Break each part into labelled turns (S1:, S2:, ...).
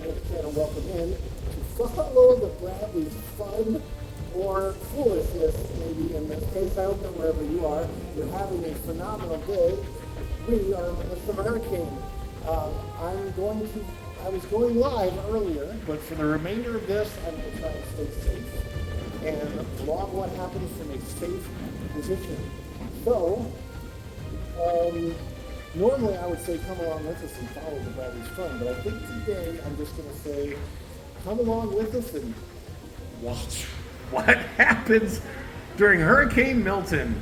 S1: and welcome in to follow the Bradley's fun or foolishness, maybe in this case. I hope that wherever you are, you're having a phenomenal day. We are with the hurricane. I was going live earlier, but for the remainder of this, I'm going to try and stay safe and vlog what happens from a safe position. So, normally I would say come along with us and follow the Bradley's fun, but I think today I'm just going to say come along with us and watch
S2: what happens during Hurricane Milton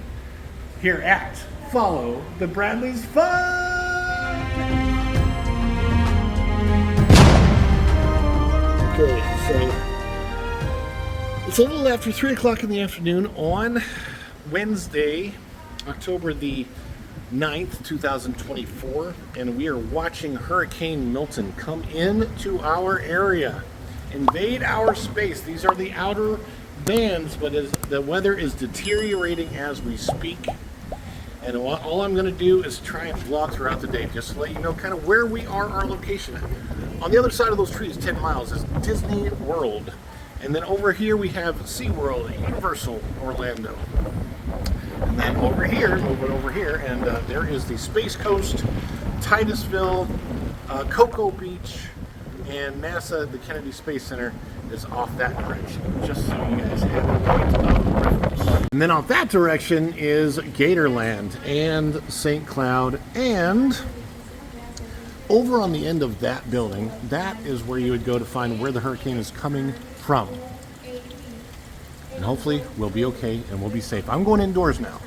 S2: here at Follow the Bradley's Fun.
S1: Okay, so it's a little after 3 o'clock in the afternoon on
S2: Wednesday, October the 9th, 2024, and we are watching Hurricane Milton come into our area, invade our space. These are the outer bands, but as the weather is deteriorating as we speak, and all I'm going to do is try and vlog throughout the day, just to let you know kind of where we are, our location. On the other side of those trees, 10 miles, is Disney World, and then over here we have SeaWorld, Universal Orlando. And then over here, moving over here, and there is the Space Coast, Titusville, Cocoa Beach, and NASA, the Kennedy Space Center, is off that direction, just so you guys have a point of reference. And then off that direction is Gatorland and St. Cloud, and over on the end of that building, that is where you would go to find where the hurricane is coming from. And hopefully we'll be okay and we'll be safe. I'm going indoors now.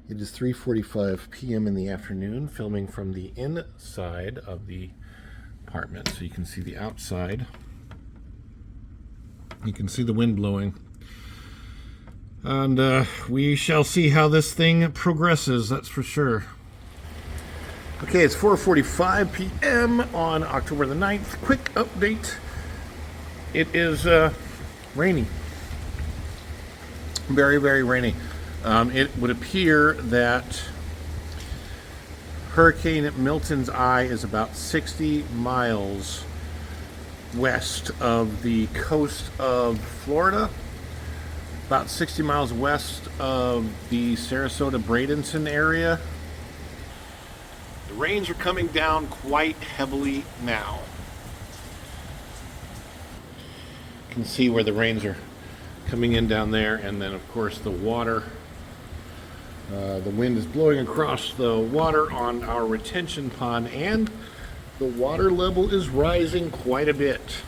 S2: It is 3:45 p.m. in the afternoon, filming from the inside of the apartment, so you can see the outside. You can see the wind blowing. And we shall see how this thing progresses, that's for sure. Okay, it's 4:45 p.m. on October the 9th. Quick update. It is rainy. Very, very rainy. It would appear that Hurricane Milton's eye is about 60 miles west of the coast of Florida, about 60 miles west of the Sarasota-Bradenton area. The rains are coming down quite heavily now. You can see where the rains are coming in down there, and then of course the water, the wind is blowing across the water on our retention pond, and the water level is rising quite a bit.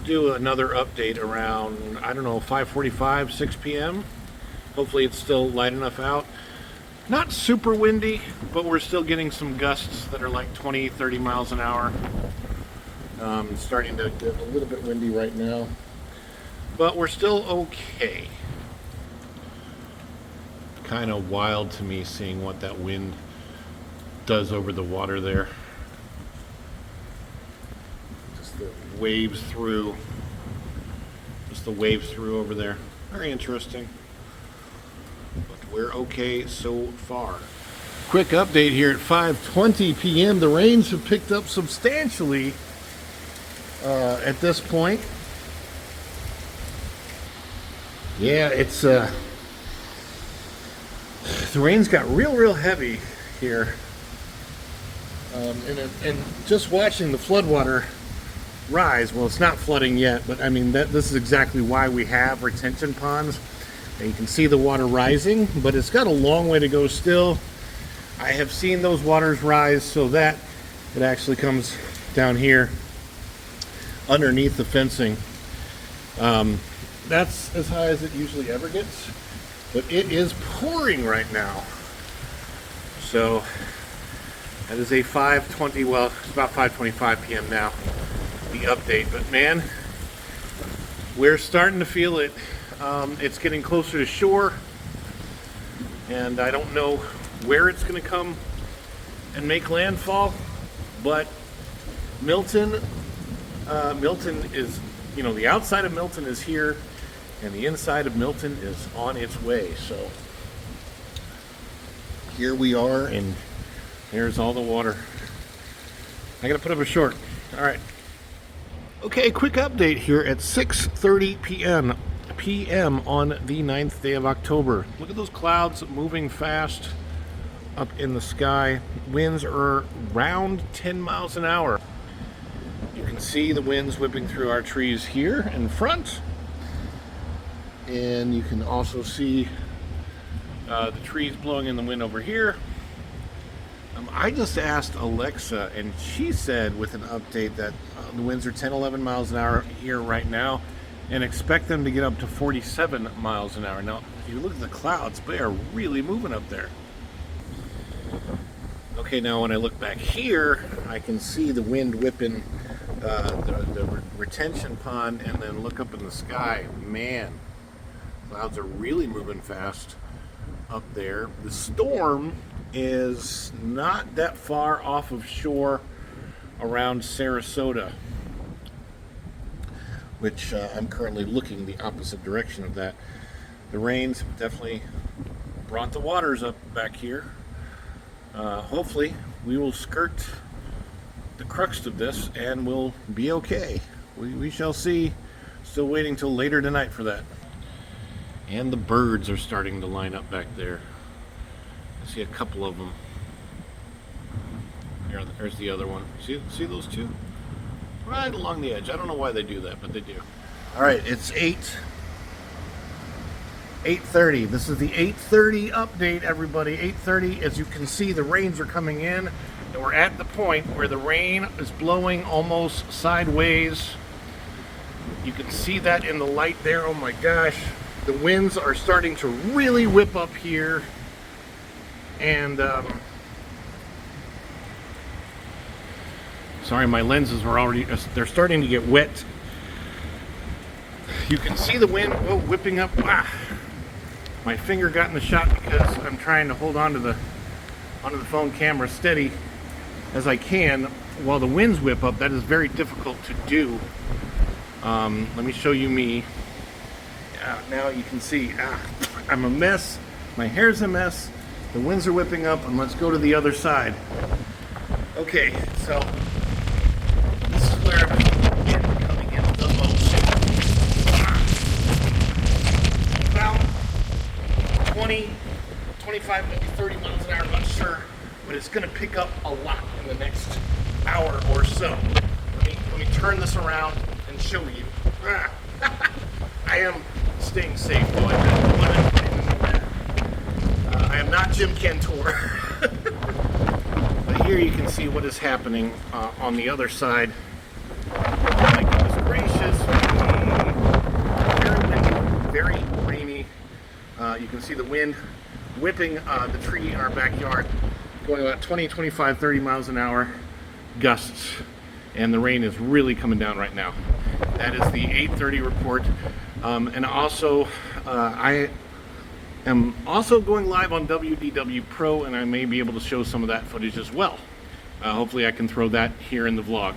S2: Do another update around, I don't know, 5:45, 6 p.m. Hopefully it's still light enough out. Not super windy, but we're still getting some gusts that are like 20, 30 miles an hour. It's starting to get a little bit windy right now, but we're still okay. Kind of wild to me seeing what that wind does over the water there. Just the waves through over there. Very interesting. But we're okay so far. Quick update here at 5:20 p.m. The rains have picked up substantially at this point. Yeah, it's the rains got real heavy here, and just watching the floodwater rise. Well, it's not flooding yet, but I mean this is exactly why we have retention ponds. And you can see the water rising, but it's got a long way to go still. I have seen those waters rise so that it actually comes down here underneath the fencing. That's as high as it usually ever gets, but it is pouring right now. So that is a 5:20, well, it's about 5:25 p.m. now, the update. But man, we're starting to feel it. It's getting closer to shore, and I don't know where it's going to come and make landfall, but Milton is, the outside of Milton is here, and the inside of Milton is on its way. So here we are, and There's all the water. I gotta put up a short. All right. Okay, quick update here at 6:30 p.m. on the 9th day of October. Look at those clouds moving fast up in the sky. Winds are around 10 miles an hour. You can see the winds whipping through our trees here in front. And you can also see the trees blowing in the wind over here. I just asked Alexa, and she said with an update that the winds are 10, 11 miles an hour here right now, and expect them to get up to 47 miles an hour. Now, if you look at the clouds, they are really moving up there. Okay, now when I look back here, I can see the wind whipping the retention pond, and then look up in the sky. Man, clouds are really moving fast up there. The storm is not that far off of shore around Sarasota, which I'm currently looking the opposite direction of that. The rains have definitely brought the waters up back here. Hopefully we will skirt the crux of this and we'll be okay. We shall see. Still waiting till later tonight for that. And the birds are starting to line up back there. I see a couple of them. There's the other one. See those two? Right along the edge. I don't know why they do that, but they do. All right, it's 8:30. This is the 8:30 update, everybody. 8:30. As you can see, the rains are coming in, and we're at the point where the rain is blowing almost sideways. You can see that in the light there. Oh my gosh. The winds are starting to really whip up here. And sorry, my lenses were they're starting to get wet. You can see the wind whipping up. Ah, my finger got in the shot because I'm trying to hold onto the phone camera steady as I can while the winds whip up. That is very difficult to do. Let me show you me. Now you can see I'm a mess. My hair's a mess. The winds are whipping up, and let's go to the other side. Okay, so this is where I'm coming in the most. About 20, 25, maybe 30 miles an hour, I'm not sure, but it's going to pick up a lot in the next hour or so. Let me turn this around and show you. I am staying safe, though. I am not Jim Cantor. But here you can see what is happening on the other side. Oh my goodness gracious. Very windy, very rainy. You can see the wind whipping the tree in our backyard, going about 20, 25, 30 miles an hour gusts. And the rain is really coming down right now. That is the 8:30 report. And also, I am also going live on WDW Pro, and I may be able to show some of that footage as well. Hopefully I can throw that here in the vlog.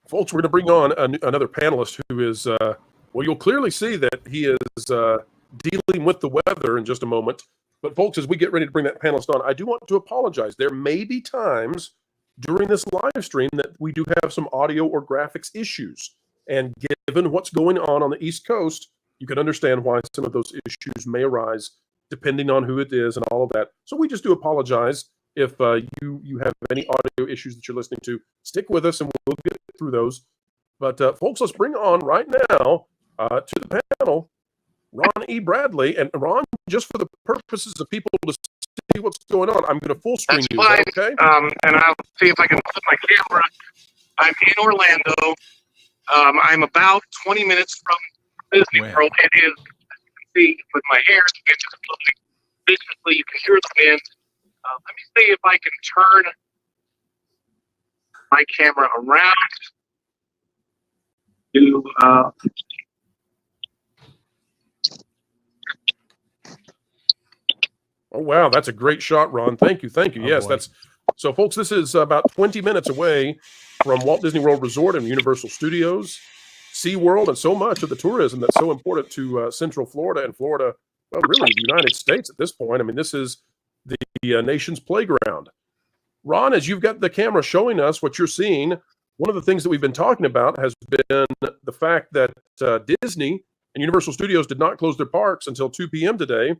S3: Folks, we're going to bring on another panelist who is, well, you'll clearly see that he is dealing with the weather in just a moment. But folks, as we get ready to bring that panelist on, I do want to apologize. There may be times during this live stream that we do have some audio or graphics issues. And given what's going on the East Coast, you can understand why some of those issues may arise depending on who it is and all of that. So we just do apologize if you have any audio issues that you're listening to. Stick with us and we'll get through those. But folks, let's bring on right now to the panel Ron E. Bradley. And Ron, just for the purposes of people to see what's going on, I'm going to full screen you.
S2: Fine.
S3: Okay?
S2: And I'll see if I can put my camera. I'm in Orlando. I'm about 20 minutes from Disney World. It is, as you can see with my hair, it's just blowing. Basically, you can hear the wind. Let me see if I can turn my camera around to
S3: Oh, wow. That's a great shot, Ron. Thank you. Thank you.
S4: Oh,
S3: Yes,
S4: boy.
S3: that's so, folks, this is about 20 minutes away from Walt Disney World Resort and Universal Studios, SeaWorld, and so much of the tourism that's so important to Central Florida and Florida, well, really the United States at this point. I mean, this is the nation's playground. Ron, as you've got the camera showing us what you're seeing, one of the things that we've been talking about has been the fact that Disney and Universal Studios did not close their parks until 2 p.m. today.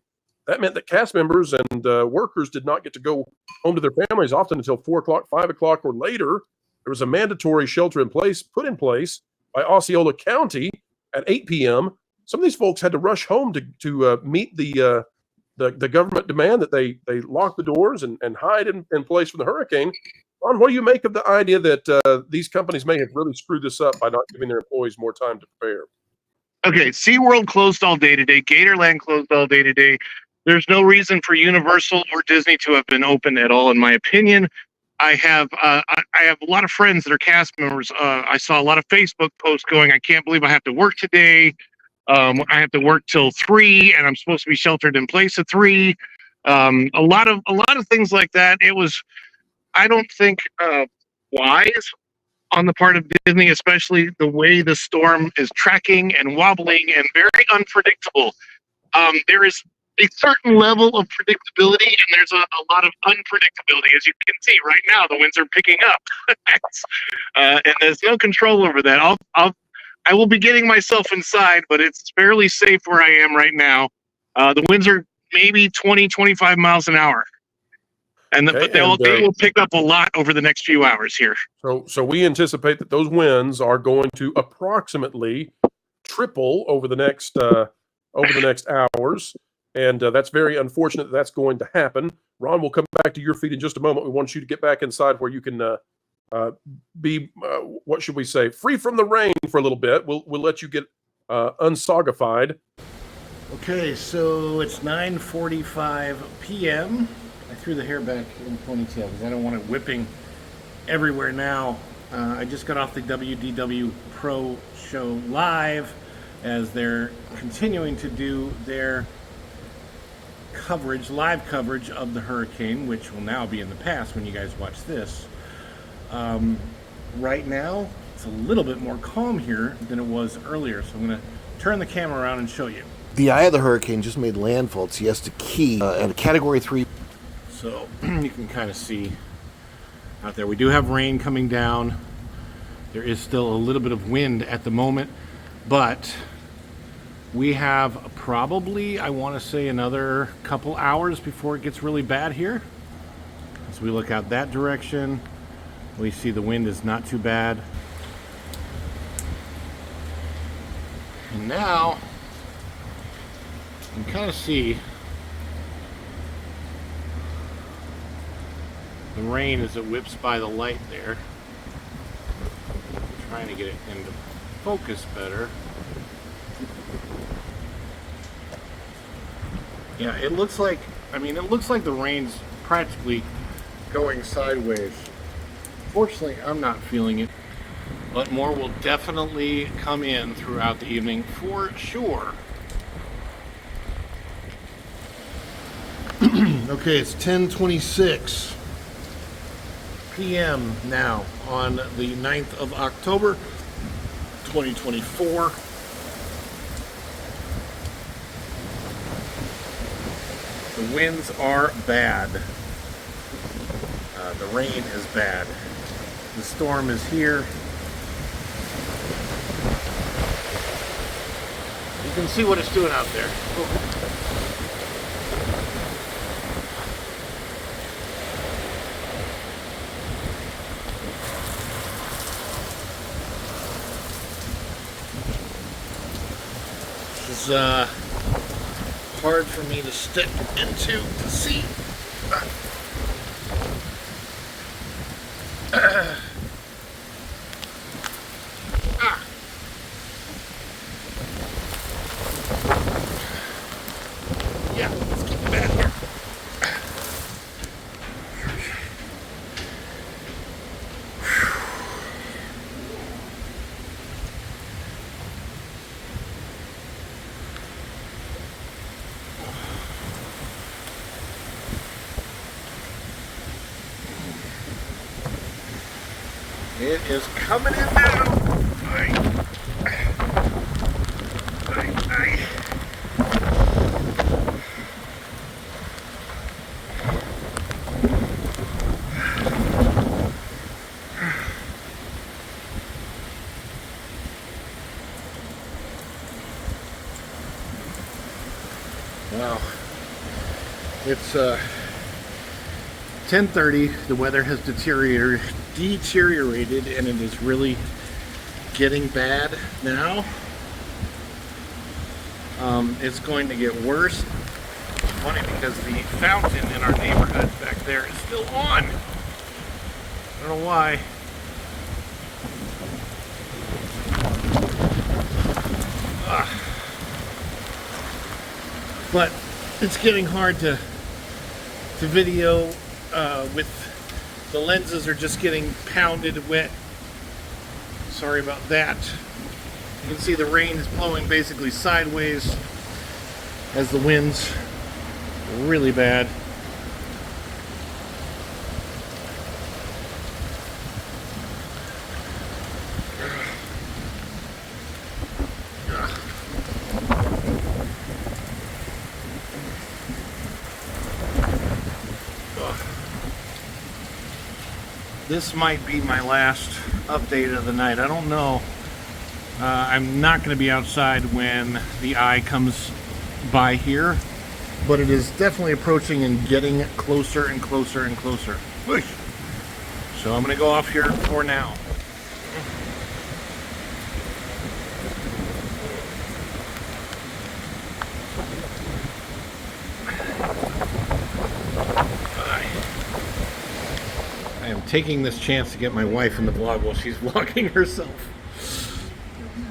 S3: That meant that cast members and workers did not get to go home to their families often until 4 o'clock, 5 o'clock, or later. There was a mandatory shelter in place put in place by Osceola County at 8 p.m. Some of these folks had to rush home to meet the government demand that they lock the doors and hide in place from the hurricane. Ron, what do you make of the idea that these companies may have really screwed this up by not giving their employees more time to prepare?
S2: Okay, SeaWorld closed all day today. Gatorland closed all day today. There's no reason for Universal or Disney to have been open at all, in my opinion. I have a lot of friends that are cast members. I saw a lot of Facebook posts going, I can't believe I have to work today. I have to work till 3, and I'm supposed to be sheltered in place at 3. A lot of things like that. It was, I don't think, wise on the part of Disney, especially the way the storm is tracking and wobbling and very unpredictable. There is a certain level of predictability, and there's a lot of unpredictability. As you can see right now, the winds are picking up, and there's no control over that. I will be getting myself inside, but it's fairly safe where I am right now. The winds are maybe 20, 25 miles an hour. But they will pick up a lot over the next few hours here.
S3: So we anticipate that those winds are going to approximately triple over the next hours, and that's very unfortunate that that's going to happen. Ron, we'll come back to your feet in just a moment. We want you to get back inside where you can be what should we say, free from the rain for a little bit. We'll let you get unsogified. Okay, so it's 9:45 p.m. I threw the hair back in the ponytail because I don't want it whipping everywhere now. I just got off the WDW Pro show live as they're continuing to do their live coverage of the hurricane, which will now be in the past when you guys watch this. Right now, it's a little bit more calm here than it was earlier, so I'm going to turn the camera around and show you.
S4: The eye of the hurricane just made landfall at Siesta Key at a Category 3.
S3: So you can kind of see out there. We do have rain coming down. There is still a little bit of wind at the moment, but we have probably, I want to say, another couple hours before it gets really bad here. As we look out that direction, we see the wind is not too bad. And now you can kind of see the rain as it whips by the light there. I'm trying to get it into focus better. Yeah, it looks like the rain's practically going sideways. Fortunately, I'm not feeling it, but more will definitely come in throughout the evening for sure. Okay, it's 10:26 p.m. now on the 9th of October, 2024. The winds are bad. The rain is bad. The storm is here. You can see what it's doing out there. This is hard for me to step into to see. Yeah, let's keep it back here. It is coming in now.
S2: It's 10:30. The weather has deteriorated, and it is really getting bad now. It's going to get worse. It's funny because the fountain in our neighborhood back there is still on. I don't know why. But it's getting hard to video with the lenses are just getting pounded wet. Sorry about that. You can see the rain is blowing basically sideways as the wind's really bad. This might be my last update of the night. I don't know. I'm not going to be outside when the eye comes by here, but it is definitely approaching and getting closer and closer and closer. Whoosh. So I'm going to go off here for now. I am taking this chance to get my wife in the vlog while she's vlogging herself.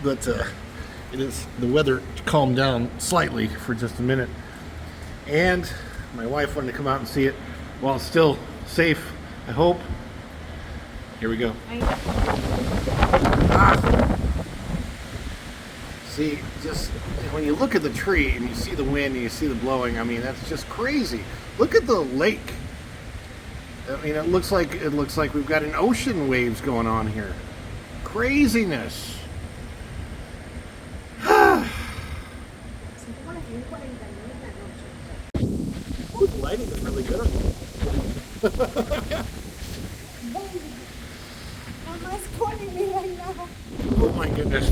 S2: But the weather calmed down slightly for just a minute, and my wife wanted to come out and see it while it's still safe, I hope. Here we go. See, just when you look at the tree and you see the wind and you see the blowing, I mean, that's just crazy. Look at the lake. I mean, it looks like we've got an ocean waves going on here. Craziness. Ooh, the lighting is really good.
S5: Mama's calling me right now.
S2: Oh my goodness.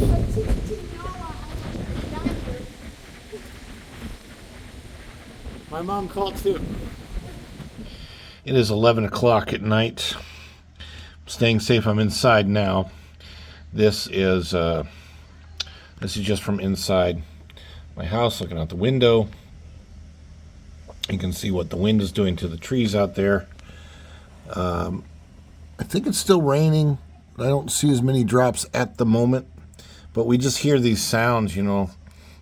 S2: My mom called too. It is 11 o'clock at night. I'm staying safe. I'm inside now. This is just from inside my house, looking out the window. You can see what the wind is doing to the trees out there. I think it's still raining. I don't see as many drops at the moment, but we just hear these sounds, you know,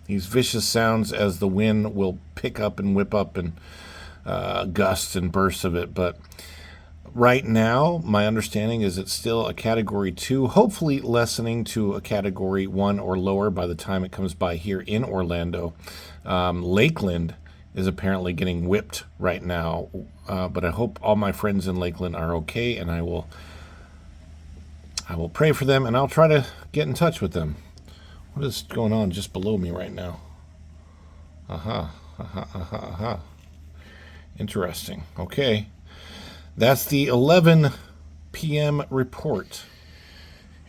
S2: these vicious sounds as the wind will pick up and whip up and gusts and bursts of it. But right now, my understanding is it's still a Category 2, hopefully lessening to a Category 1 or lower by the time it comes by here in Orlando. Lakeland is apparently getting whipped right now, but I hope all my friends in Lakeland are okay, and I will pray for them, and I'll try to get in touch with them. What is going on just below me right now? Interesting. Okay. That's the 11 p.m. report.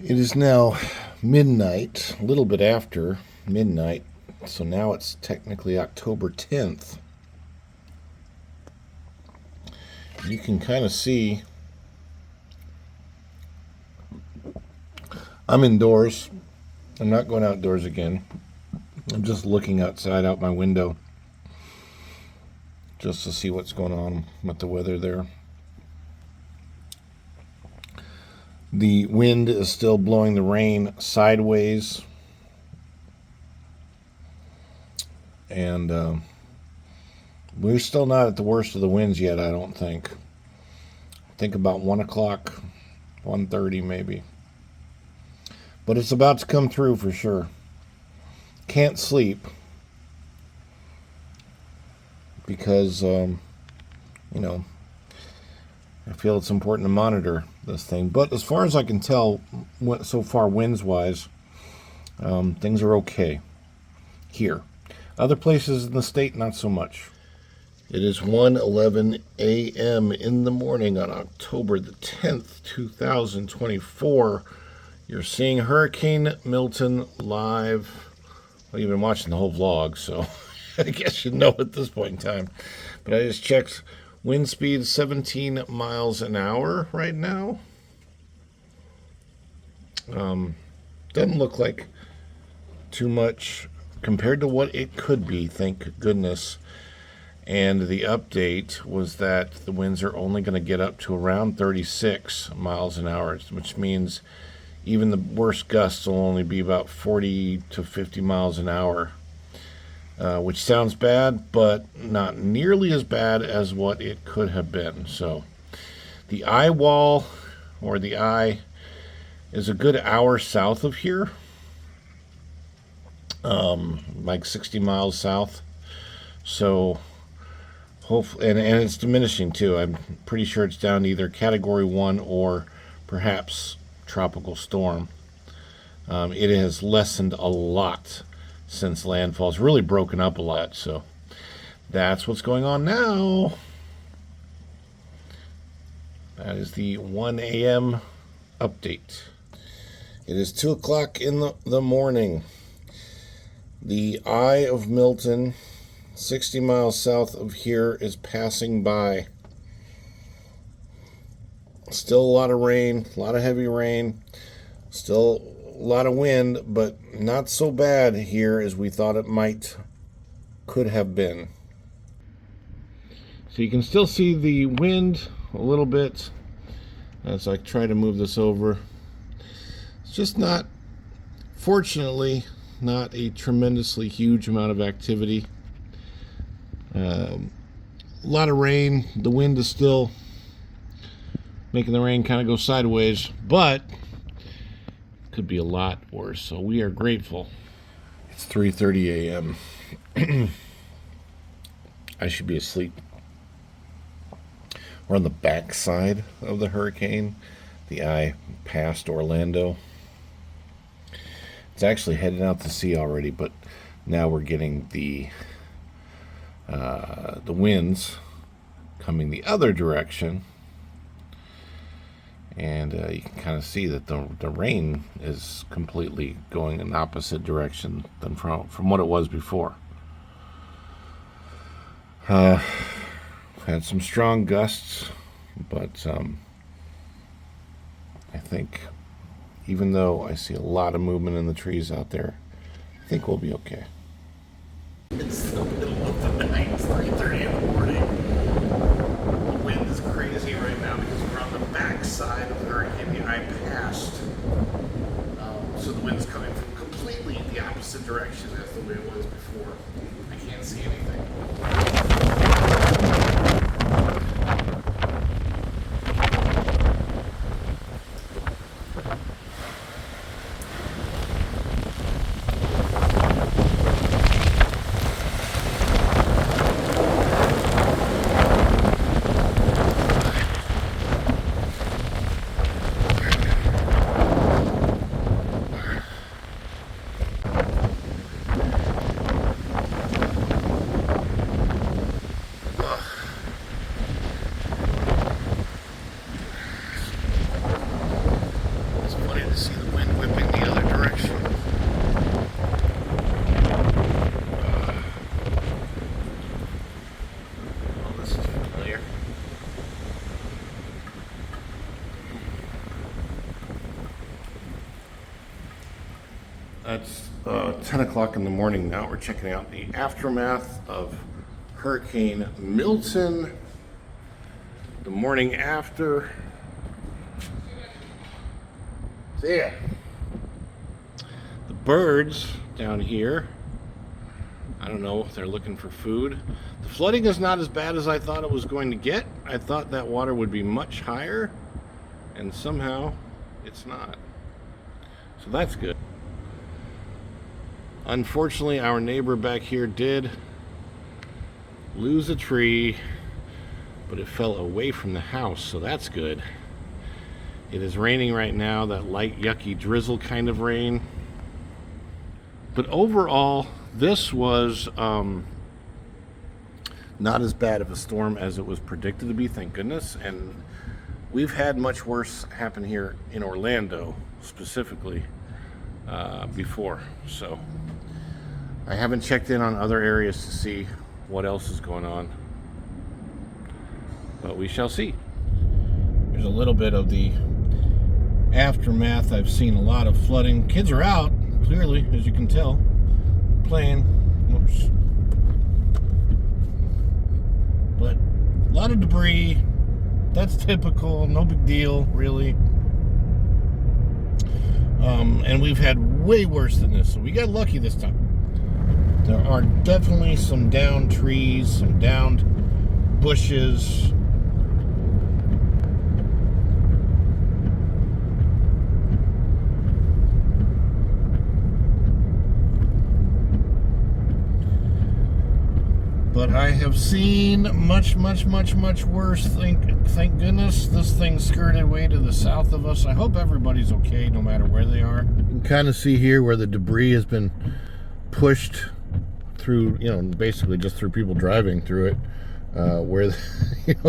S2: It is now midnight, a little bit after midnight, so now it's technically October 10th. You can kind of see I'm indoors. I'm not going outdoors again. I'm just looking outside out my window just to see what's going on with the weather there. The wind is still blowing the rain sideways. And we're still not at the worst of the winds yet, I don't think. I think about 1 o'clock, 1:30 maybe. But it's about to come through for sure. Can't sleep because, you know, I feel it's important to monitor this thing. But as far as I can tell, so far winds-wise, things are okay here. Other places in the state, not so much. It is 1:11 a.m. in the morning on October the 10th, 2024. You're seeing Hurricane Milton live. Well, you've been watching the whole vlog, so I guess you know at this point in time. But I just checked wind speed 17 miles an hour right now. Doesn't look like too much compared to what it could be, thank goodness. And the update was that the winds are only going to get up to around 36 miles an hour, which means even the worst gusts will only be about 40 to 50 miles an hour, which sounds bad, but not nearly as bad as what it could have been. So the eye wall, or the eye, is a good hour south of here, like 60 miles south. So hopefully, and it's diminishing too. I'm pretty sure it's down to either Category 1 or perhaps tropical storm. It has lessened a lot since landfall. It's really broken up a lot, so that's what's going on now. That is the 1 a.m. update. It is 2 o'clock in the morning. The eye of Milton, 60 miles south of here, is passing by. Still a lot of rain, a lot of heavy rain, still a lot of wind, but not so bad here as we thought it could have been. So you can still see the wind a little bit as I try to move this over. It's just not, fortunately, not a tremendously huge amount of activity. A lot of rain. The wind is still making the rain kind of go sideways, but it could be a lot worse, so we are grateful. It's 3:30 a.m. I should be asleep. We're on the backside of the hurricane. The eye passed Orlando. It's actually heading out to sea already, but now we're getting the winds coming the other direction. And you can kind of see that the rain is completely going in the opposite direction than from what it was before. Had some strong gusts, but I think even though I see a lot of movement in the trees out there, I think we'll be okay. It's the middle of the night, it's 3:30 in the morning. The wind is crazy right now because we're on the backside of the hurricane. The eye passed. So the wind's coming from completely the opposite direction as the way it was before. I can't see anything. It's 10 o'clock in the morning now. We're checking out the aftermath of Hurricane Milton. The morning after. So yeah, the birds down here, I don't know if they're looking for food. The flooding is not as bad as I thought it was going to get. I thought that water would be much higher, and somehow it's not. So that's good. Unfortunately, our neighbor back here did lose a tree, but it fell away from the house, so that's good. It is raining right now, that light, yucky drizzle kind of rain. But overall, this was not as bad of a storm as it was predicted to be, thank goodness. And we've had much worse happen here in Orlando, specifically, before. So I haven't checked in on other areas to see what else is going on, but we shall see. There's a little bit of the aftermath. I've seen a lot of flooding. Kids are out, clearly, as you can tell, playing. Whoops. But a lot of debris. That's typical, no big deal, really. And we've had way worse than this, so we got lucky this time. There are definitely some downed trees, some downed bushes. But I have seen much worse. Thank goodness this thing skirted way to the south of us. I hope everybody's okay, no matter where they are. You can kind of see here where the debris has been pushed through, basically just through people driving through it. Where,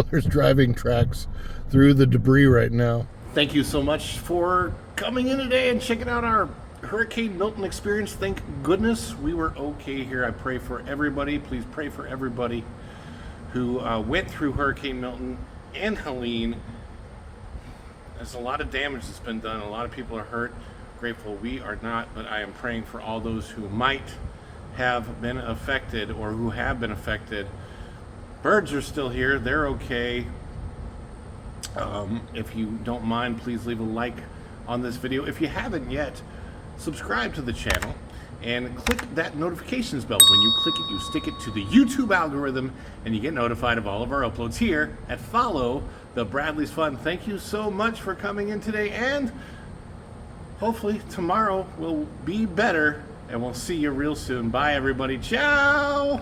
S2: there's driving tracks through the debris right now. Thank you so much for coming in today and checking out our Hurricane Milton experience. Thank goodness we were okay here. I pray for everybody. Please pray for everybody who went through Hurricane Milton and Helene. There's a lot of damage that's been done. A lot of people are hurt. Grateful we are not, but I am praying for all those who might have been affected or who have been affected. Birds are still here. They're okay. If you don't mind, please leave a like on this video. If you haven't yet, subscribe to the channel and click that notifications bell. When you click it, you stick it to the YouTube algorithm and you get notified of all of our uploads here at Follow the Bradley's Fun. Thank you so much for coming in today, and hopefully tomorrow will be better, and we'll see you real soon. Bye, everybody. Ciao!